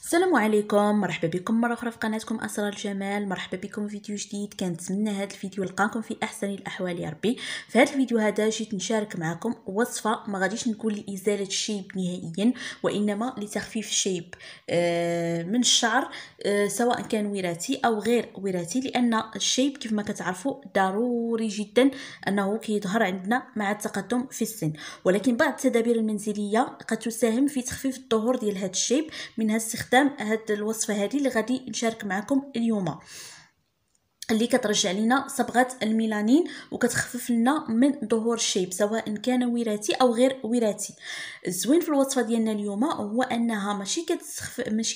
السلام عليكم، مرحبا بكم مره اخرى في قناتكم اسرار الجمال. مرحبا بكم في فيديو جديد. كنتمنى هذا الفيديو يلقاكم في احسن الاحوال يا ربي. في هذا الفيديو هذا جيت نشارك معكم وصفه ما غاديش نقول لازاله الشيب نهائيا، وانما لتخفيف الشيب من الشعر، سواء كان وراثي او غير وراثي، لان الشيب كيف ما كتعرفوا ضروري جدا انه كيظهر عندنا مع التقدم في السن، ولكن بعض التدابير المنزليه قد تساهم في تخفيف الظهور ديال هذا الشيب، منها استخدام هاد الوصفه هذه اللي غادي نشارك معكم اليوم، اللي كترجع لنا صبغه الميلانين وكتخفف لنا من ظهور الشيب سواء كان وراثي او غير وراثي. الزوين في الوصفه ديالنا اليوم هو انها ماشي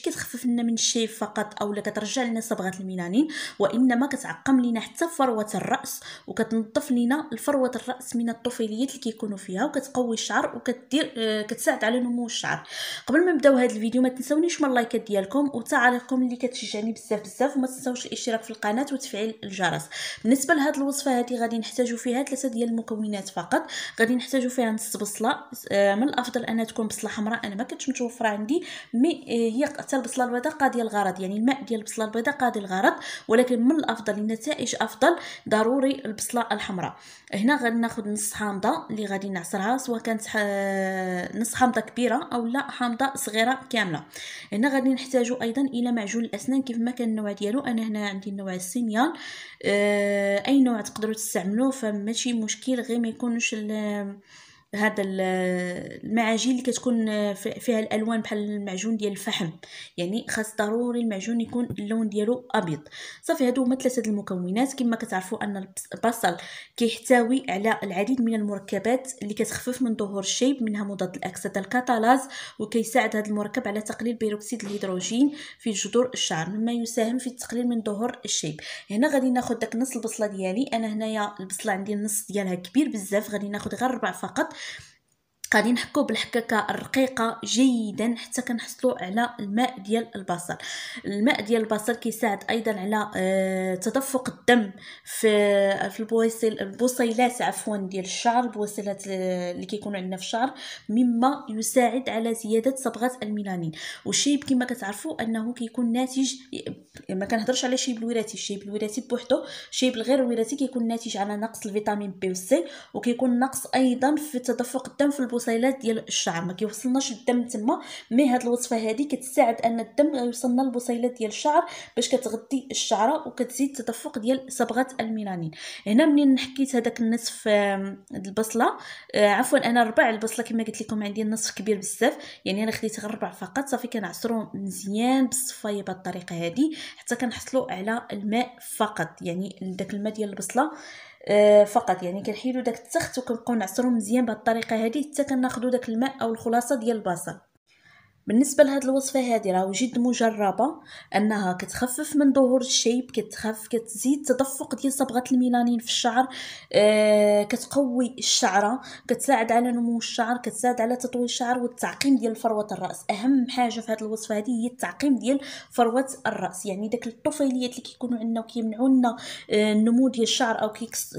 كتخفف لنا من الشيب فقط او لا كترجع لنا صبغه الميلانين، وانما كتعقم لنا حتى فروه الراس وكتنظف لنا الفروه الراس من الطفيليات اللي كيكونوا فيها، وكتقوي الشعر وكتدير كتساعد على نمو الشعر. قبل ما نبداو هذا الفيديو ما تنسونيش من اللايكات ديالكم وتعاليقكم اللي كتشجعني بزاف، وما تنساوش الاشتراك في القناه وتفعيل الجرس. بالنسبه لهاد الوصفه هذه غادي نحتاجوا فيها 3 ديال المكونات فقط. غادي نحتاجوا فيها نص بصله، من الافضل انها تكون بصله حمراء، انا ما كنتش متوفره عندي، مي هي حتى البصله البيضاء قاضيه الغرض، يعني الماء ديال البصله البيضاء قاضي الغرض، ولكن من الافضل النتائج افضل ضروري البصله الحمراء. هنا غادي ناخذ نص حامضه اللي غادي نعصرها، سواء كانت نص حامضه كبيره او لا حامضه صغيره كامله. هنا غادي نحتاجوا ايضا الى معجون الاسنان كيف ما كان النوع ديالو، انا هنا عندي النوع السينيال، اي نوع تقدروا تستعملوه فماشي مشكل، غير ما يكونش هذا المعاجين اللي كتكون فيها الالوان بحال المعجون ديال الفحم، يعني خاص ضروري المعجون يكون اللون ديالو ابيض. صافي هادو هما 3 المكونات. كما كتعرفوا ان البصل كيحتوي على العديد من المركبات اللي كتخفف من ظهور الشيب، منها مضاد الاكسده الكاتالاز، وكيساعد هذا المركب على تقليل بيروكسيد الهيدروجين في جذور الشعر مما يساهم في التقليل من ظهور الشيب. هنا غادي ناخذ داك نص البصله ديالي، انا هنايا البصله عندي النص ديالها كبير بزاف، غادي ناخذ غير 4 فقط. غادي نحكوه بالحكاكه الرقيقه جيدا حتى كنحصلوا على الماء ديال البصل. الماء ديال البصل كيساعد ايضا على تدفق الدم في البصيلات ديال الشعر، البويصلات اللي كيكونوا عندنا في الشعر، مما يساعد على زياده صبغه الميلانين. والشيب كما كتعرفوا انه كيكون ناتج، ما كنهضرش على الشيب الوراثي، الشيب الوراثي بوحدو، الشيب الغير وراثي كيكون ناتج على نقص الفيتامين بي وسي، وكيكون نقص ايضا في تدفق الدم في البصيلات ديال الشعر، ما كيوصلناش الدم تما. مي هاد الوصفه هذه كتساعد ان الدم يوصلنا للبصيلات ديال الشعر باش كتغذي الشعره وكتزيد تدفق ديال صبغه الميلانين. هنا منين حكيت هذاك النصف البصله، عفوا انا ربع البصله كما قلت لكم، عندي النصف كبير بزاف، يعني انا خديت غير ربع فقط. صافي كنعصرو مزيان بالصفايه بهذه الطريقه هذه حتى كنحصلوا على الماء فقط، يعني داك الماء ديال البصله فقط، يعني كنحيدوا داك التخت وكنبقاو نعصروا مزيان بهذه الطريقه هذه حتى كناخذوا داك الماء او الخلاصه ديال البصل. بالنسبه لهاد الوصفه هذه راه جد مجربه، انها كتخفف من ظهور الشيب، كتزيد تدفق ديال صبغه الميلانين في الشعر، كتقوي الشعره، كتساعد على نمو الشعر، كتساعد على تطويل الشعر والتعقيم ديال فروه الراس. اهم حاجه في هذه الوصفه هذه هي التعقيم ديال فروه الراس، يعني داك الطفيليات اللي كيكونوا عندنا وكيمنعوا لنا النمو ديال الشعر او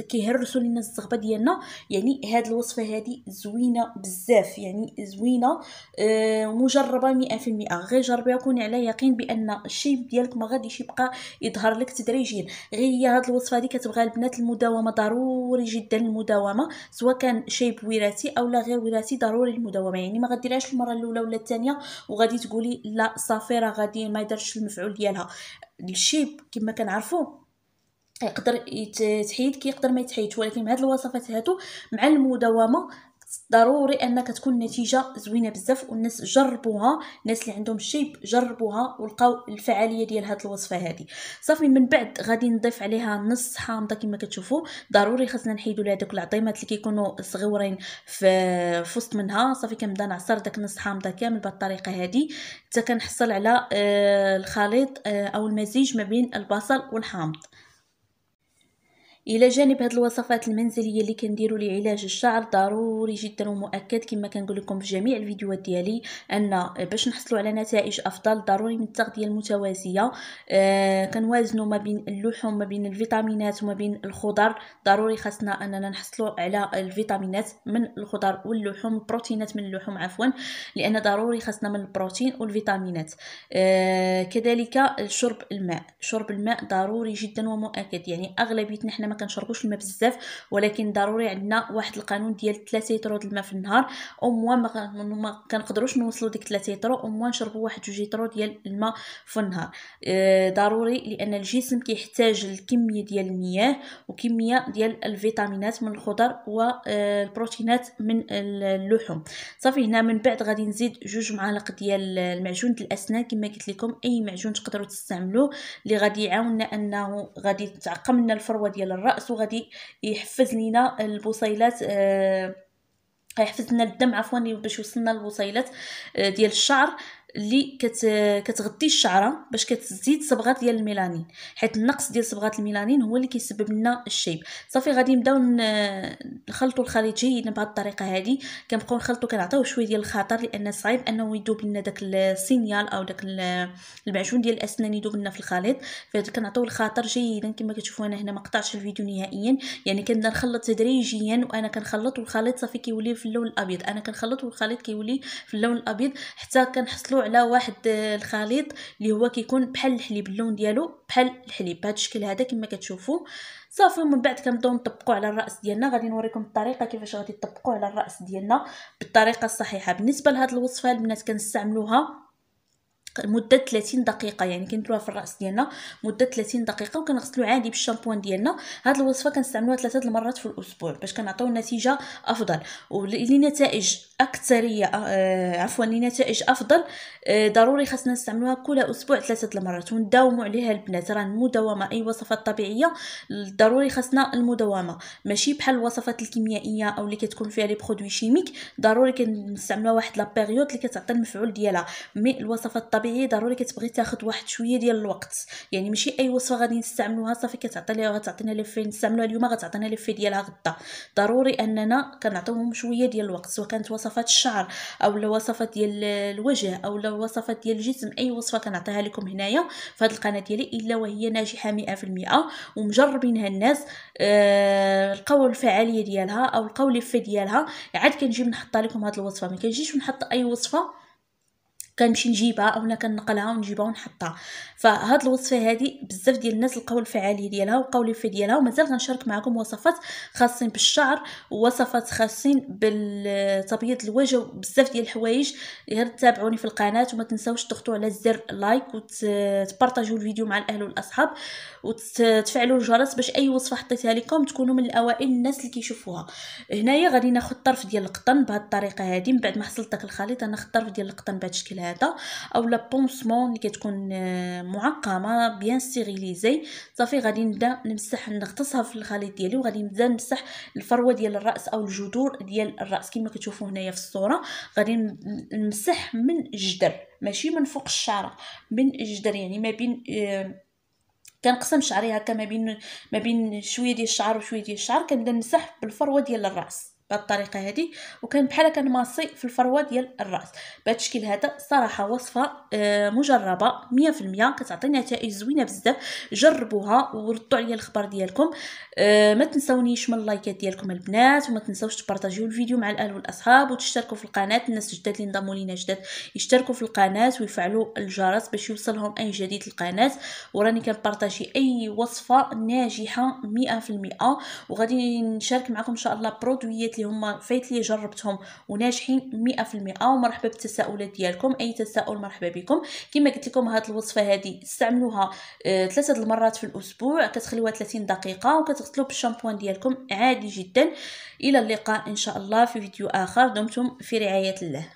كيهرسوا لنا الزغبه ديالنا. يعني هذه الوصفه هذه زوينه بزاف، يعني زوينه مجربه 100%. غير جربيها وكوني على يقين بان الشيب ديالك ما غاديش يبقى يظهر لك تدريجيا. غير هي هذه الوصفه هذه كتبغى البنات المداومه، ضروري جدا المداومه، سواء كان شيب وراثي او لا غير وراثي ضروري المداومه. يعني ما غديرهاش المره الاولى ولا الثانيه وغادي تقولي لا صافي راه غادي ما يدرش المفعول ديالها. الشيب كما كنعرفوا يقدر يتحيد كيقدر ما يتحيدش، ولكن مع هاد الوصفات هادو مع المداومه ضروري انك تكون نتيجه زوينه بزاف. والناس جربوها، الناس اللي عندهم الشيب جربوها ولقاو الفعاليه ديال هذه الوصفه هذه. صافي من بعد غادي نضيف عليها نص حامضه كما كتشوفوا، ضروري خاصنا نحيدوا لها داك العظيمات اللي كيكونوا صغيورين في وسط منها. صافي كنبدا نعصر داك نص حامضه كامل بهذه الطريقه هذه حتى كنحصل على الخليط او المزيج ما بين البصل والحامض. الى جانب هاد الوصفات المنزليه اللي كنديروا لعلاج الشعر، ضروري جدا ومؤكد كما كنقول لكم في جميع الفيديوهات ديالي ان باش نحصلوا على نتائج افضل ضروري من التغذيه المتوازيه. كنوازنوا ما بين اللحوم، ما بين الفيتامينات وما بين الخضر. ضروري خاصنا اننا نحصلوا على الفيتامينات من الخضر واللحوم، البروتينات من اللحوم عفوا، لان ضروري خاصنا من البروتين والفيتامينات. كذلك شرب الماء ضروري جدا ومؤكد. يعني اغلبيتنا حنا ما كنشربوش الماء بزاف، ولكن ضروري عندنا واحد القانون ديال 3 لتر د الماء في النهار. او ما كنقدروش نوصلوا ديك 3 لتر، او نشربوا 1 2 لتر ديال الماء في النهار. ضروري لان الجسم كيحتاج الكميه ديال المياه وكميه ديال الفيتامينات من الخضر والبروتينات من اللحوم. صافي هنا من بعد غادي نزيد 2 معالق ديال المعجون الاسنان. كما قلت لكم اي معجون تقدروا تستعملوه اللي غادي يعاوننا انه غادي تعقم لنا الفروه ديال الراس، وغادي يحفز لينا البصيلات، يحفز لنا الدم عفوا باش يوصلنا للبصيلات ديال الشعر اللي كتغطي الشعره باش كتزيد صبغات ديال الميلانين، حيت النقص ديال صبغات الميلانين هو اللي كيسبب لنا الشيب. صافي غادي نبداو نخلطوا الخليط جيدا بهذه الطريقه هذه. كنبقاو نخلطوا، كنعطيوه شويه ديال الخطر لان صعيب انه يذوب لنا داك السينيال او داك المعجون ديال الاسنان يذوب لنا في الخليط. فكنعطيوه الخطر جيدا. كما كتشوفوا انا هنا ما قطعتش الفيديو نهائيا، يعني كنبدا نخلط تدريجيا وانا كنخلط، والخليط صافي كيولي في اللون الابيض. انا كنخلط والخليط كيولي في اللون الابيض حتى كنحصلوا على واحد الخليط اللي هو كيكون بحال الحليب، اللون ديالو بحال الحليب بهذا الشكل هذا كما كتشوفوا. صافي ومن بعد كنبداو نطبقوا على الراس ديالنا. غادي نوريكم الطريقه كيفاش غادي تطبقوا على الراس ديالنا بالطريقه الصحيحه. بالنسبه لهاد الوصفه البنات كنستعملوها مده 30 دقيقه، يعني كنديروها في الراس ديالنا مده 30 دقيقه، وكنغسلوا عادي بالشامبوان ديالنا. هاد الوصفه كنستعملوها 3 المرات في الاسبوع باش كنعطيو نتيجه افضل ولنتائج اكثريه عفوا لنتائج افضل. ضروري خاصنا نستعملوها كل اسبوع 3 المرات ونداوموا عليها البنات. راه المداومه اي وصفات طبيعيه ضروري خاصنا المداومه، ماشي بحال الوصفات الكيميائيه او اللي كتكون فيها لي برودوي شيميك. ضروري كنستعملوها واحد لا بيريود اللي كتعطي المفعول ديالها. مي الوصفات الطبيعيه ضروري كتبغي تاخذ واحد شويه ديال الوقت، يعني ماشي اي وصفه غادي نستعملوها صافي غتعطينا ليفي نستعملوها اليوم غتعطينا ليفي ديالها غدا. ضروري اننا كنعطيوهم شويه ديال الوقت، سواء كانت وصفات الشعر او الوصفات ديال الوجه او الوصفات ديال الجسم. اي وصفه كنعطيها لكم هنايا في هذه القناه ديالي الا وهي ناجحه 100% ومجربينها الناس، لقاو الفعاليه ديالها او لقاو ليفي ديالها. عاد كنجيب نحطها لكم هذه الوصفه، ما كنجيش نحط اي وصفه كنمشي نجيبها او انا كنقلها ونجيبها ونحطها. فهاد الوصفه هذه بزاف ديال الناس لقاو الفعاليه ديالها ولقاو لي في ديالها. ومازال غنشارك معكم وصفات خاصين بالشعر ووصفات خاصين بالتبييض الوجه وبزاف ديال الحوايج. غير تابعوني في القناه وما تنساوش تضغطوا على زر لايك وتبارطاجيو الفيديو مع الاهل والاصحاب وتفعلوا الجرس باش اي وصفه حطيتها لكم تكونوا من الاوائل الناس اللي كيشوفوها. هنايا غادي ناخذ طرف ديال القطن بهذه الطريقه هذه. من بعد ما حصلت داك الخليط انا ناخذ طرف ديال القطن بهذا الشكل هذا او لا بونسمون اللي كتكون معقمه بيان ستيريليزي. صافي غادي نبدا نمسح نغطسها في الخليط ديالي وغادي نبدا نمسح الفروه ديال الراس او الجذور ديال الراس كما كتشوفوا هنايا في الصوره. غادي نمسح من الجدر ماشي من فوق الشعره، من الجدر يعني ما بين كنقسم شعري هكا ما بين شويه ديال الشعر وشويه ديال الشعر. كنبدا نمسح بالفروه ديال الراس بهذه الطريقه هذه وكان بحال كنماصي في الفروه ديال الراس بهذا الشكل هذا. صراحه وصفه مجربه 100% كتعطي نتائج زوينه بزاف. جربوها وردوا عليا الخبر ديالكم. ما تنساونيش من اللايكات ديالكم البنات، وما تنساوش تبارطاجيو الفيديو مع الاهل والاصحاب وتشتركوا في القناه. الناس الجداد اللي انضموا لينا جداد يشتركوا في القناه ويفعلوا الجرس باش يوصلهم اي جديد للقناه. وراني كنبارطاجي اي وصفه ناجحه 100%، وغادي نشارك معكم ان شاء الله برودويات اللي هما فايت لي جربتهم وناجحين 100%. ومرحبا بالتساؤلات ديالكم، اي تساؤل مرحبا بكم. كما قلت لكم هذه الوصفه هذه استعملوها 3 المرات في الاسبوع، كتخليوها 30 دقيقه وكتغسلوا بالشامبوان ديالكم عادي جدا. الى اللقاء ان شاء الله في فيديو اخر. دمتم في رعايه الله.